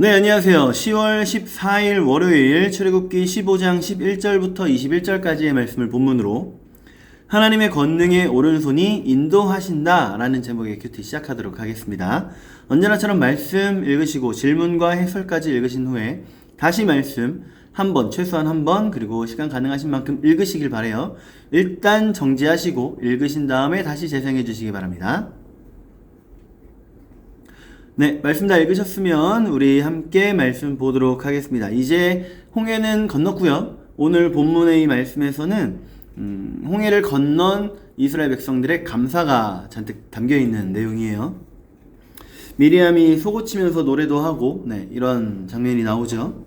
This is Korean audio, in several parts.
네, 안녕하세요. 10월 14일 월요일 출애굽기 15장 11절부터 21절까지의 말씀을 본문으로 하나님의 권능의 오른손이 인도하신다 라는 제목의 큐티 시작하도록 하겠습니다. 언제나처럼 말씀 읽으시고 질문과 해설까지 읽으신 후에 다시 말씀 한 번, 최소한 한 번, 그리고 시간 가능하신 만큼 읽으시길 바래요. 일단 정지하시고 읽으신 다음에 다시 재생해 주시기 바랍니다. 네, 말씀 다 읽으셨으면 우리 함께 말씀 보도록 하겠습니다. 이제 홍해는 건넜고요. 오늘 본문의 이 말씀에서는 홍해를 건넌 이스라엘 백성들의 감사가 잔뜩 담겨있는 내용이에요. 미리암이 속옷치면서 노래도 하고 이런 장면이 나오죠.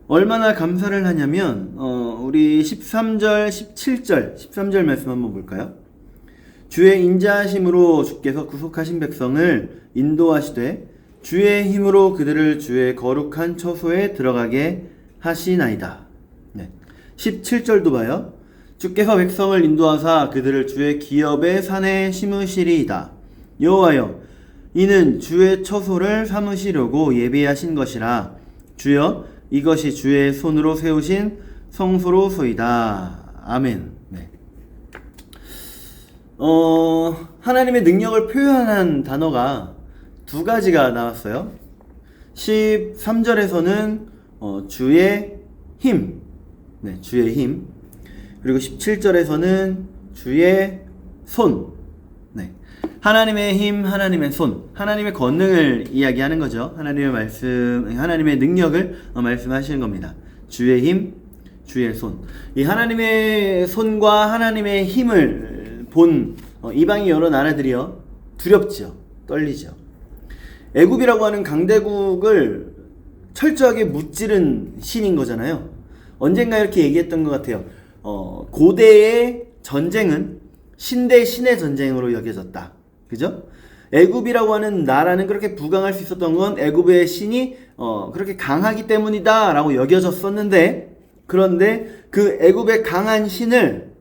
얼마나 감사를 하냐면 우리 13절, 17절, 13절 말씀 한번 볼까요? 주의 인자하심으로 주께서 구속하신 백성을 인도하시되 주의 힘으로 그들을 주의 거룩한 처소에 들어가게 하시나이다. 17절도 봐요. 주께서 백성을 인도하사 그들을 주의 기업의 산에 심으시리이다. 여호와여, 이는 주의 처소를 삼으시려고 예비하신 것이라. 주여, 이것이 주의 손으로 세우신 성소로소이다. 아멘. 하나님의 능력을 표현한 단어가 두 가지가 나왔어요. 13절에서는 주의 힘, 주의 힘. 그리고 17절에서는 주의 손. 하나님의 힘, 하나님의 손, 하나님의 권능을 이야기하는 거죠. 하나님의 말씀, 하나님의 능력을 말씀하시는 겁니다. 주의 힘, 주의 손. 이 하나님의 손과 하나님의 힘을 본 이방의 여러 나라들이요, 두렵죠. 떨리죠. 애굽이라고 하는 강대국을 철저하게 무찌른 신인 거잖아요. 언젠가 이렇게 얘기했던 것 같아요. 고대의 전쟁은 신 대 신의 전쟁으로 여겨졌다. 그죠? 애굽이라고 하는 나라는 그렇게 부강할 수 있었던 건 애굽의 신이 그렇게 강하기 때문이다 라고 여겨졌었는데, 그런데 그 애굽의 강한 신을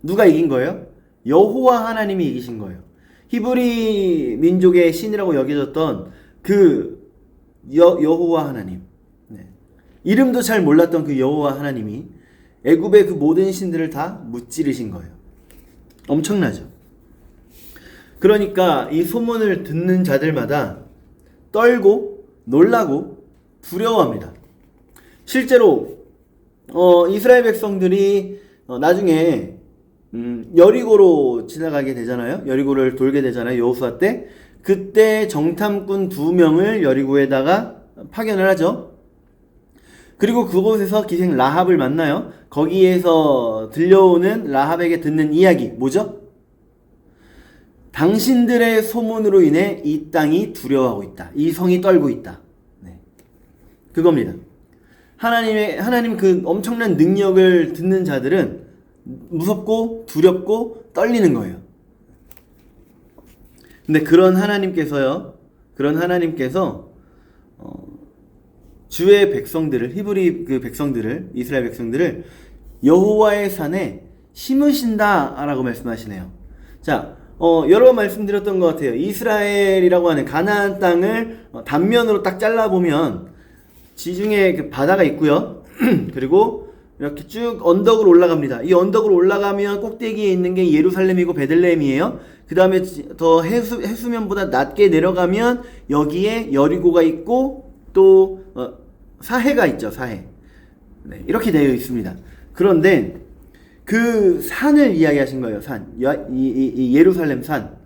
누가 이긴 거예요? 여호와 하나님이 이기신 거예요. 히브리 민족의 신이라고 여겨졌던 그 여호와 하나님, 이름도 잘 몰랐던 그 여호와 하나님이 애굽의 그 모든 신들을 다 무찌르신 거예요. 엄청나죠. 그러니까 이 소문을 듣는 자들마다 떨고 놀라고 두려워합니다. 실제로 이스라엘 백성들이 나중에 여리고로 지나가게 되잖아요. 여리고를 돌게 되잖아요. 여호수아 때. 그때 정탐꾼 2명을 여리고에다가 파견을 하죠. 그리고 그곳에서 기생 라합을 만나요. 거기에서 들려오는 라합에게 듣는 이야기 뭐죠? 당신들의 소문으로 인해 이 땅이 두려워하고 있다. 이 성이 떨고 있다. 그겁니다. 하나님 그 엄청난 능력을 듣는 자들은 무섭고 두렵고 떨리는 거예요. 근데 그런 하나님께서 주의 백성들을, 히브리 그 백성들을, 이스라엘 백성들을 여호와의 산에 심으신다라고 말씀하시네요. 자, 여러 번 말씀드렸던 것 같아요. 이스라엘이라고 하는 가나안 땅을 단면으로 딱 잘라보면 지중해 그 바다가 있고요. 그리고 이렇게 쭉 언덕으로 올라갑니다. 이 언덕으로 올라가면 꼭대기에 있는 게 예루살렘이고 베들레헴이에요. 그 다음에 더 해수면보다 낮게 내려가면 여기에 여리고가 있고 또 사해가 있죠. 사해. 이렇게 되어 있습니다. 그런데 그 산을 이야기하신 거예요. 산. 이 예루살렘 산.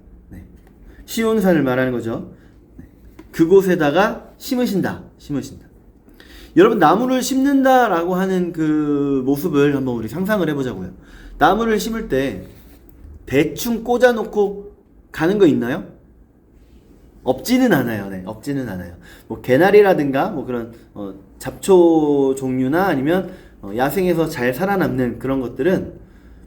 시온산을 말하는 거죠. 그곳에다가 심으신다. 여러분, 나무를 심는다라고 하는 그 모습을 한번 우리 상상을 해보자고요. 나무를 심을 때 대충 꽂아놓고 가는 거 있나요? 없지는 않아요. 없지는 않아요. 뭐 개나리라든가 뭐 그런 잡초 종류나 아니면 야생에서 잘 살아남는 그런 것들은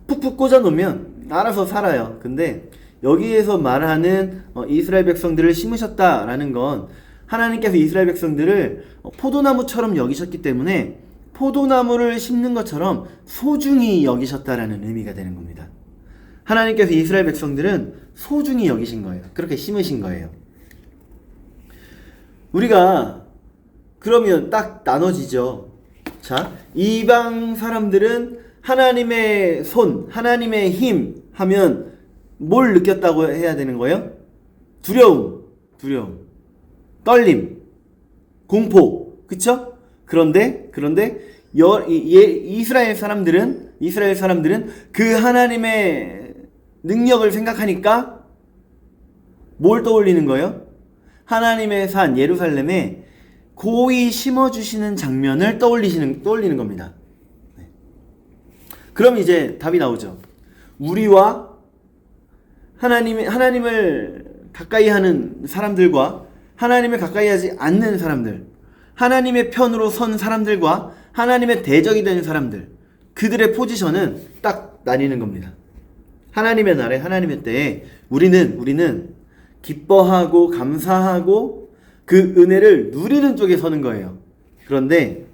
푹푹 꽂아놓으면 알아서 살아요. 근데 여기에서 말하는 이스라엘 백성들을 심으셨다라는 건 하나님께서 이스라엘 백성들을 포도나무처럼 여기셨기 때문에 포도나무를 심는 것처럼 소중히 여기셨다라는 의미가 되는 겁니다. 하나님께서 이스라엘 백성들은 소중히 여기신 거예요. 그렇게 심으신 거예요. 우리가 그러면 딱 나눠지죠. 자, 이방 사람들은 하나님의 손, 하나님의 힘 하면 뭘 느꼈다고 해야 되는 거예요? 두려움, 떨림, 공포, 그쵸? 그런데 이스라엘 사람들은 그 하나님의 능력을 생각하니까 뭘 떠올리는 거예요? 하나님의 산 예루살렘에 고이 심어주시는 장면을 떠올리는 겁니다. 네. 그럼 이제 답이 나오죠. 우리와 하나님을 가까이 하는 사람들과 하나님을 가까이 하지 않는 사람들, 하나님의 편으로 선 사람들과 하나님의 대적이 된 사람들, 그들의 포지션은 딱 나뉘는 겁니다. 하나님의 날에, 하나님의 때에 우리는 기뻐하고 감사하고 그 은혜를 누리는 쪽에 서는 거예요. 그런데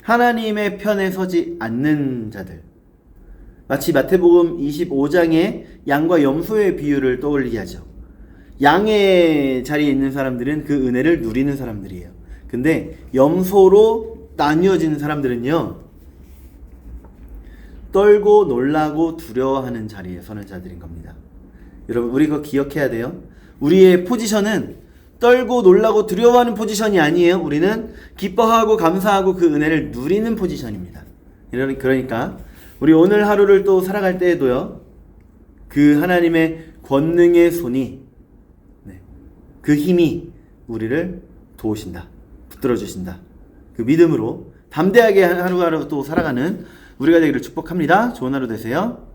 하나님의 편에 서지 않는 자들, 마치 마태복음 25장의 양과 염소의 비유를 떠올리게 하죠. 양의 자리에 있는 사람들은 그 은혜를 누리는 사람들이에요. 근데 염소로 나뉘어진 사람들은요, 떨고 놀라고 두려워하는 자리에 서는 자들인 겁니다. 여러분, 우리 그거 기억해야 돼요. 우리의 포지션은 떨고 놀라고 두려워하는 포지션이 아니에요. 우리는 기뻐하고 감사하고 그 은혜를 누리는 포지션입니다. 그러니까 우리 오늘 하루를 또 살아갈 때에도요, 그 하나님의 권능의 손이, 그 힘이 우리를 도우신다, 붙들어 주신다. 그 믿음으로 담대하게 하루하루 또 살아가는 우리가 되기를 축복합니다. 좋은 하루 되세요.